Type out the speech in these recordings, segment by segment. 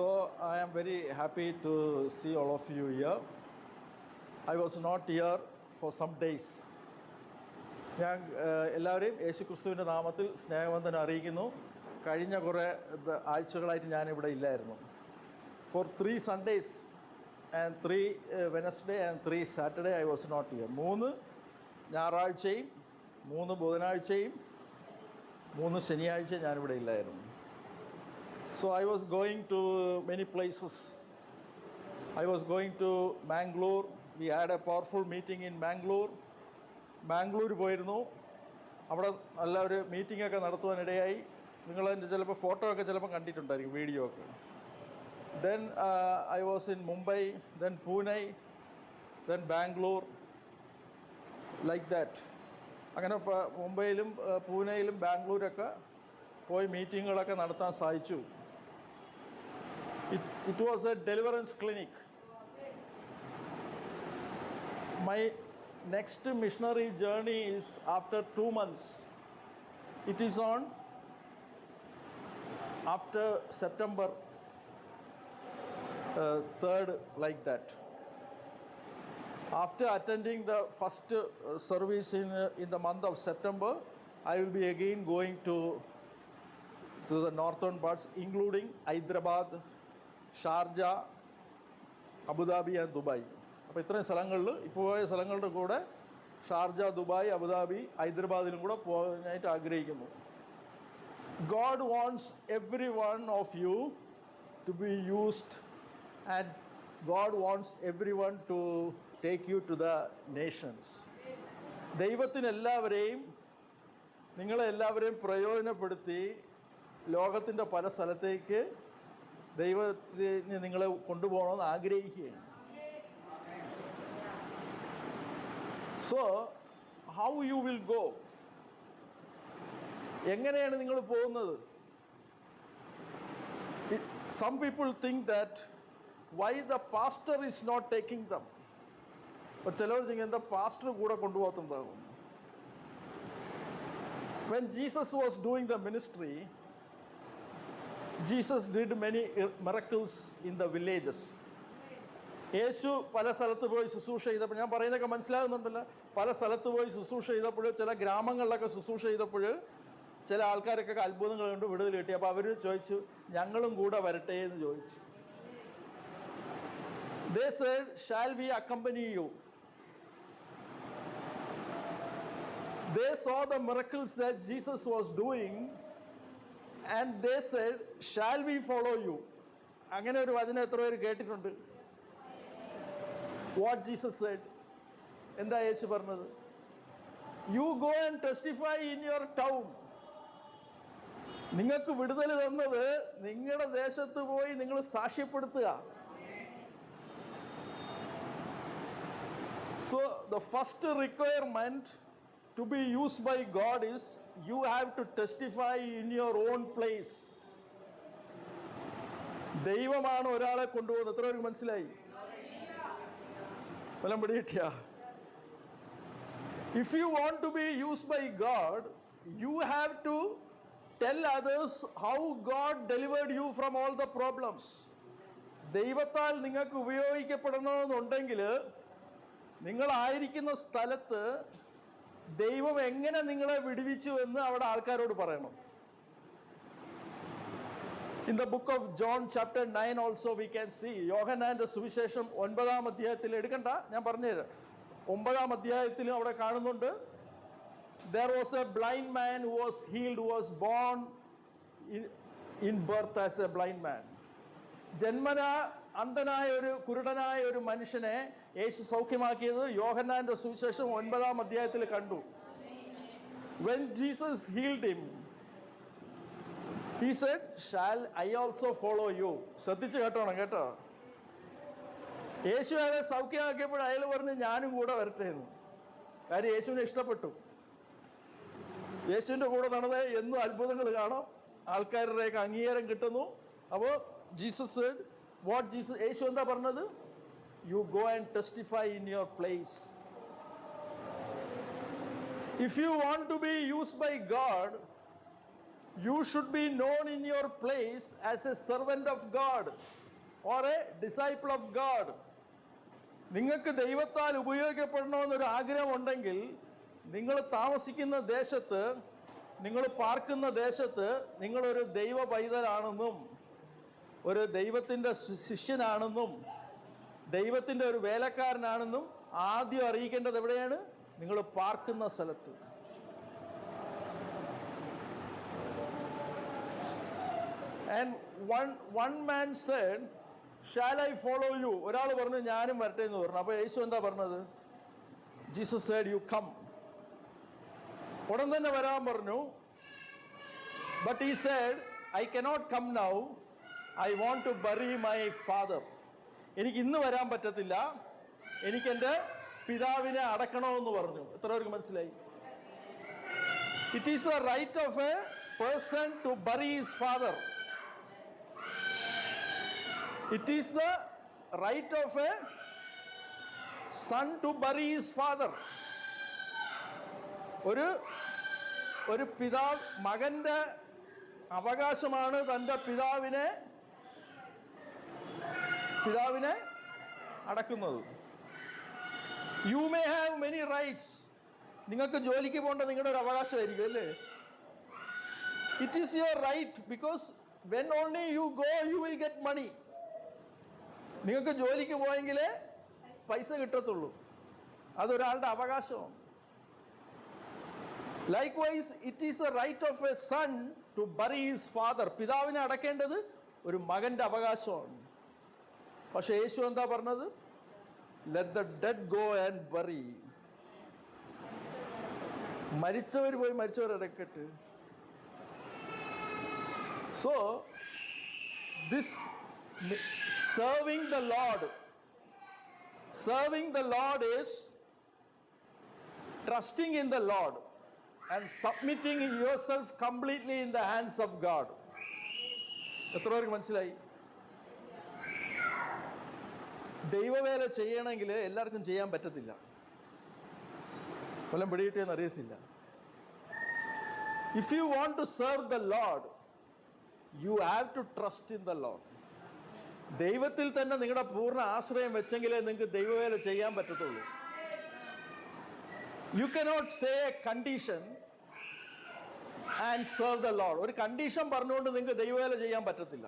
So I am very happy to see all of you here. I was not here for some days. ഞാൻ എല്ലാവരെയും യേശുക്രിസ്തുവിൻ്റെ നാമത്തിൽ സ്നേഹവന്ദനം അറിയിക്കുന്നു. കഴിഞ്ഞ കുറേ ആഴ്ചകളായിട്ട് ഞാനിവിടെ ഇല്ലായിരുന്നു. For 3 Sundays and 3 Wednesday and 3 Saturday I was not here. 3 ഞായറാഴ്ചയും 3 ബുധനാഴ്ചയും 3 ശനിയാഴ്ചയും ഞാനിവിടെ ഇല്ലായിരുന്നു. So I was going to many places. I was going to Mangalore. We had a powerful meeting in Mangalore. Bangalore പോയിരുന്നു. അവിടെ നല്ല ഒരു മീറ്റിംഗ് ഒക്കെ നടത്തുവാനിടയായി. നിങ്ങളതിൻ്റെ ചിലപ്പോൾ ഫോട്ടോ ഒക്കെ ചിലപ്പോൾ കണ്ടിട്ടുണ്ടായിരിക്കും, വീഡിയോ ഒക്കെ. Then I was in Mumbai, then Pune, then Bangalore, like that. അങ്ങനെ മുംബൈയിലും പൂനെയിലും ബാംഗ്ലൂരൊക്കെ പോയി മീറ്റിങ്ങുകളൊക്കെ നടത്താൻ സാധിച്ചു. It was a deliverance clinic. My next missionary journey is after 2 months. It is on after September 3rd, like that. After attending the first service in the month of September, I will be again going to the northern parts, including Hyderabad, Sharjah, Abu Dhabi and Dubai. അപ്പോൾ ഇത്രയും സ്ഥലങ്ങളിൽ, ഇപ്പോൾ പോയ സ്ഥലങ്ങളുടെ കൂടെ Sharjah, Dubai, Abu Dhabi, ഹൈദരാബാദിലും കൂടെ പോകാനായിട്ട് ആഗ്രഹിക്കുന്നു. God wants every one of you to be used, and God wants everyone to take you to the nations. ദൈവത്തിന് നിങ്ങളെല്ലാവരെയും പ്രയോജനപ്പെടുത്തി ലോകത്തിൻ്റെ പല സ്ഥലത്തേക്ക് ദൈവത്തിന് നിങ്ങളെ കൊണ്ടുപോകണമെന്ന് ആഗ്രഹിക്കുകയാണ്. So how you will go? എങ്ങനെയാണ് നിങ്ങൾ പോകുന്നത്? Some people think that why the pastor is not taking them. അപ്പോൾ ചിലവർ ചിന്തിക്കും, എന്താ പാസ്റ്റർ കൂടെ കൊണ്ടുപോകുന്നതാകും. When Jesus was doing the ministry, Jesus did many miracles in the villages. Yeshu പല സ്ഥലത്ത് പോയി ശുശ്രൂഷ ചെയ്തപ്പോൾ, ഞാൻ പറയുന്നതൊക്കെ മനസ്സിലാകുന്നുണ്ടല്ലോ, പല സ്ഥലത്ത് പോയി ശുശ്രൂഷ ചെയ്തപ്പോൾ, ചില ഗ്രാമങ്ങളിലൊക്കെ ശുശ്രൂഷ ചെയ്തപ്പോൾ ചില ആൾക്കാരൊക്കെ അത്ഭുതങ്ങൾ കൊണ്ട് വിടുതൽ കിട്ടി. അപ്പോൾ അവർ ചോദിച്ചു, ഞങ്ങളും കൂടെ വരട്ടെ എന്ന് ചോദിച്ചു. They said, shall we accompany you? They saw the miracles that Jesus was doing and they said, shall we follow you? അങ്ങനെ ഒരു വചനം എത്ര പേര് കേട്ടിട്ടുണ്ട്? What Jesus said? എന്താ യേശു പറഞ്ഞത്? You go and testify in your town. നിങ്ങൾക്ക് വിടുതൽ തന്നത് നിങ്ങളുടെ ദേശത്ത് പോയി നിങ്ങൾ സാക്ഷ്യപ്പെടുത്തുക. So the first requirement to be used by God is you have to testify in your own place. ദൈവമാണ് ഒരാളെ കൊണ്ടുപോകുന്നത്. എത്ര പേർക്ക് മനസ്സിലായി? വല്ലം പിടികിട്ടിയ? If you want to be used by God, you have to tell others how God delivered you from all the problems. ദൈവത്താൽ നിങ്ങൾക്ക് ഉപയോഗിക്കപ്പെടണമെന്നുണ്ടെങ്കിൽ നിങ്ങളായിരിക്കുന്ന സ്ഥലത്ത് ദൈവം എങ്ങനെ നിങ്ങളെ വിടുവിച്ചു എന്ന് അവിടെ ആൾക്കാരോട് പറയണം. In the book of John chapter 9 also we can see, യോഹന്നാന്റെ സുവിശേഷം 9-ാം അധ്യായത്തിൽ, എടുക്കണ്ട ഞാൻ പറഞ്ഞുതരാം, 9-ാം അധ്യായത്തിലും അവിടെ കാണുന്നുണ്ട്, there was a blind man who was healed, who was born in birth as a blind man. ജന്മന അന്ധനായ ഒരു കുരുടനായ ഒരു മനുഷ്യനെ യേശു സൗഖ്യമാക്കിയത് യോഹന്നാന്റെ സുവിശേഷം 9-ാം അധ്യായത്തിൽ കണ്ടു. When Jesus healed him, he said, shall I also follow you? ശ്രദ്ധിച്ച് കേട്ടോ. യേശു അയാളെ സൗഖ്യമാക്കിയപ്പോൾ അയാൾ പറഞ്ഞു, ഞാനും കൂടെ വരട്ടെ എന്ന്. കാര്യം യേശുവിനെ ഇഷ്ടപ്പെട്ടു. യേശുവിൻ്റെ കൂടെ നടന്ന് എന്നും അത്ഭുതങ്ങൾ കാണാം, ആൾക്കാരുടെയൊക്കെ അംഗീകാരം കിട്ടുന്നു. അപ്പോൾ ജീസസ് said, what Jesus, യേശു എന്താ പറഞ്ഞത്? You go and testify in your place. If you want to be used by God, You should be known in your place as a servant of God or a disciple of God. നിങ്ങൾക്ക് ദൈവത്താൽ ഉപയോഗിക്കപ്പെടണമെന്നൊരു ആഗ്രഹമുണ്ടെങ്കിൽ നിങ്ങൾ താമസിക്കുന്ന ദേശത്ത്, നിങ്ങൾ പാർക്കുന്ന ദേശത്ത് നിങ്ങളൊരു ദൈവ പൈതലാണെന്നും ഒരു ദൈവത്തിൻ്റെ ശിഷ്യനാണെന്നും ദൈവത്തിൻ്റെ ഒരു വേലക്കാരനാണെന്നും ആദ്യം അറിയിക്കേണ്ടത് എവിടെയാണ്? നിങ്ങൾ പാർക്കുന്ന സ്ഥലത്ത്. And one man said, "Shall I follow you?" ഒരാൾ പറഞ്ഞു ഞാനും വരട്ടെ എന്ന് പറഞ്ഞു. അപ്പോൾ യേശു എന്താ പറഞ്ഞത്? Jesus said, "You come." ഉടൻ തന്നെ വരാൻ പറഞ്ഞു. But he said, "I cannot come now. I want to bury my father." എനിക്ക് ഇന്ന് വരാൻ പറ്റത്തില്ല, എനിക്ക് എൻ്റെ പിതാവിനെ അടക്കണമെന്ന് പറഞ്ഞു. എത്ര പേർക്ക് മനസ്സിലായി? It is the right of a person to bury his father. It is the right of a son to bury his father. ഒരു പിതാവ്, മകൻ്റെ അവകാശമാണ് തൻ്റെ പിതാവിനെ അടക്കുന്നത്. You may have many rights. നിങ്ങൾക്ക് ജോലിക്ക് പോകേണ്ട നിങ്ങളുടെ ഒരു അവകാശമായിരിക്കും അല്ലേ? It is your right because when only you go you will get money. നിങ്ങൾക്ക് ജോലിക്ക് പോയെങ്കിലേ പൈസ കിട്ടത്തുള്ളൂ. അതൊരാളുടെ അവകാശമാണ്. Likewise, it is the right of a son to bury his father. പിതാവിനെ അടക്കേണ്ടത് ഒരു മകൻ്റെ അവകാശമാണ്. പക്ഷെ യേശു എന്താ പറഞ്ഞത്? Let the dead go and bury. മരിച്ചവർ പോയി മരിച്ചവർ അടക്കട്ടെ. So, this serving the Lord is trusting in the Lord and submitting yourself completely in the hands of God. എത്ര പേർക്ക് മനസ്സിലായി? ദൈവവേല ചെയ്യണമെങ്കിൽ എല്ലാവർക്കും ചെയ്യാൻ പറ്റത്തില്ല. വല്ലതും പിടികിട്ടിയെന്ന് അറിയത്തില്ല. If you want to serve the Lord, you have to trust in the Lord. ദൈവത്തിൽ തന്നെ നിങ്ങളുടെ പൂർണ്ണ ആശ്രയം വെച്ചെങ്കിലേ നിങ്ങൾക്ക് ദൈവവേല ചെയ്യാൻ പറ്റത്തുള്ളൂ. You cannot say a condition and serve the Lord. ഒരു കണ്ടീഷൻ പറഞ്ഞുകൊണ്ട് നിങ്ങൾക്ക് ദൈവവേല ചെയ്യാൻ പറ്റത്തില്ല.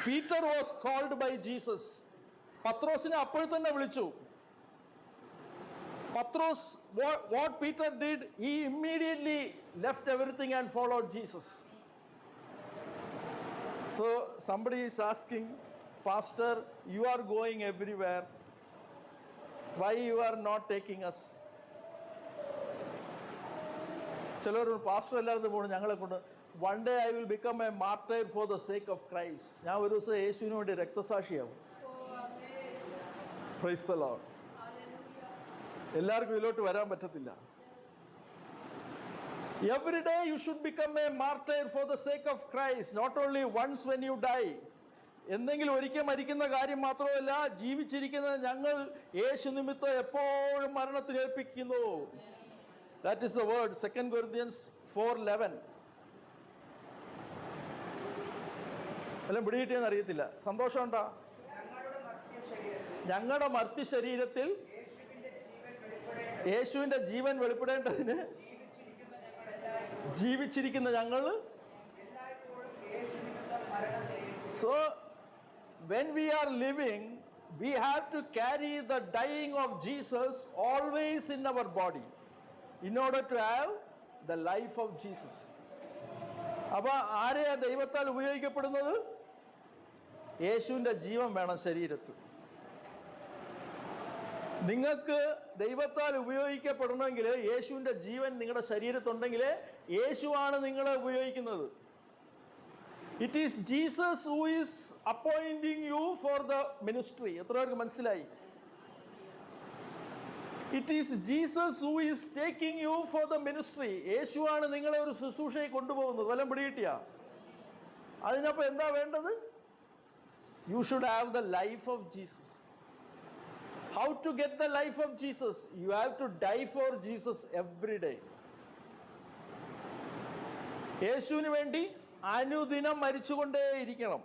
Peter was called by Jesus. പത്രോസിനെ അപ്പോൾ തന്നെ വിളിച്ചു. Patros, what Peter did, he immediately left everything and followed Jesus. So somebody is asking, Pastor, you are going everywhere. Why you are not taking us? ചിലർ pastor എല്ലായിടത്തും പോകണം ഞങ്ങളെ കൊണ്ട്. One day I will become a martyr for the sake of Christ. ഞാൻ ഒരു ദിവസം യേശുവിന് വേണ്ടി രക്തസാക്ഷിയാവും. Praise the Lord. എല്ലാവർക്കും ഇതിലോട്ട് വരാൻ പറ്റത്തില്ല. Every day you should become a martyr for the sake of Christ, not only once when you die. എന്തെങ്കിലും ഒരിക്കൽ മരിക്കുന്ന കാര്യം മാത്രമല്ല, ജീവിച്ചിരിക്കുന്ന ഞങ്ങൾ യേശു നിമിത്തം എപ്പോഴും മരണത്തിന് ഏൽപ്പിക്കുന്നു. That is the word, 2 Corinthians 4:11. എല്ലാം പിടികിട്ടിയെന്ന് അറിയത്തില്ല. സന്തോഷമുണ്ടോ? ഞങ്ങളുടെ മർത്യ ശരീരത്തിൽ യേശുവിൻ്റെ ജീവൻ വെളിപ്പെടേണ്ടതിന് ജീവിച്ചിരിക്കുന്ന ഞങ്ങൾ. So when we are living, we have to carry the dying of Jesus always in our body in order to have the life of Jesus. അപ്പോൾ ആരെയാ ദൈവത്താൽ ഉപയോഗിക്കപ്പെടുന്നത്? യേശുവിൻ്റെ ജീവൻ വേണം ശരീരത്തിൽ. നിങ്ങൾക്ക് ദൈവത്താൽ ഉപയോഗിക്കപ്പെടണമെങ്കിൽ യേശുവിൻ്റെ ജീവൻ നിങ്ങളുടെ ശരീരത്തുണ്ടെങ്കിൽ യേശുവാണ് നിങ്ങളെ ഉപയോഗിക്കുന്നത്. It is Jesus who is appointing you for the ministry. എത്ര പേർക്ക് മനസ്സിലായി? It is Jesus who is taking you for the ministry. യേശുവാണ് നിങ്ങളെ ഒരു ശുശ്രൂഷയെ കൊണ്ടുപോകുന്നത്. വല്ലം പിടികിട്ടിയാ? അതിനപ്പോൾ എന്താ വേണ്ടത്? You should have the life of Jesus. How to get the life of Jesus? You have to die for Jesus every day. യേശുവിന് വേണ്ടി അനുദിനം മരിച്ചുകൊണ്ടേയിരിക്കണം.